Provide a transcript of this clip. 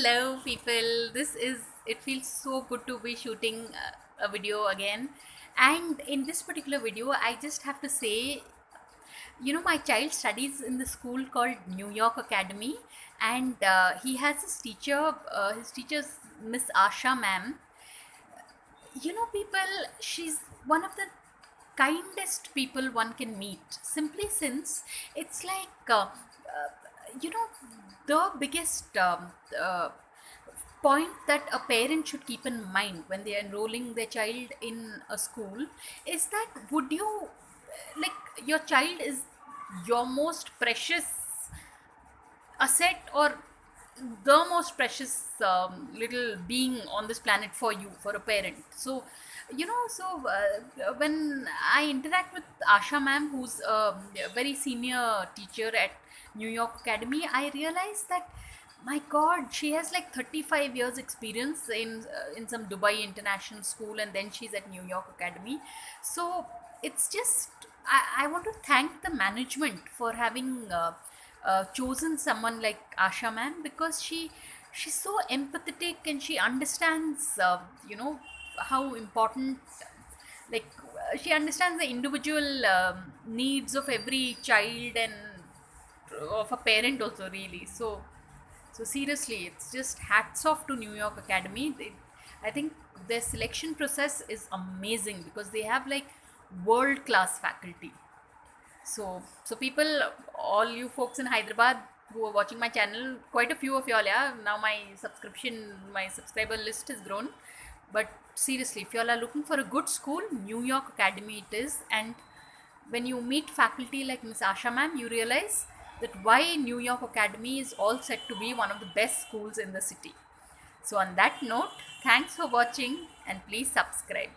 Hello, people. It feels so good to be shooting a video again. And in this particular video, I just have to say, my child studies in the school called New York Academy, and he has his teacher's Miss Asha ma'am. People, she's one of the kindest people one can meet, simply since it's like, you know, the biggest point that a parent should keep in mind when they are enrolling their child in a school is that would you like your child is your most precious asset or the most precious little being on this planet for you, for a parent. So when I interact with Asha ma'am, who's a very senior teacher at New York Academy, I realize that my god, she has like 35 years experience in some Dubai international school, and then she's at New York Academy. So it's just I want to thank the management for having chosen someone like Asha ma'am, because she's so empathetic and she understands how important, like she understands the individual needs of every child and of a parent also, really. So seriously, it's just hats off to New York Academy. I think their selection process is amazing because they have like world class faculty. So people, all you folks in Hyderabad who are watching my channel, quite a few of y'all, yeah. Now my subscriber list has grown. But seriously, if y'all are looking for a good school, New York Academy it is. And when you meet faculty like Miss Asha ma'am, you realize that why New York Academy is all set to be one of the best schools in the city. So on that note, thanks for watching and please subscribe.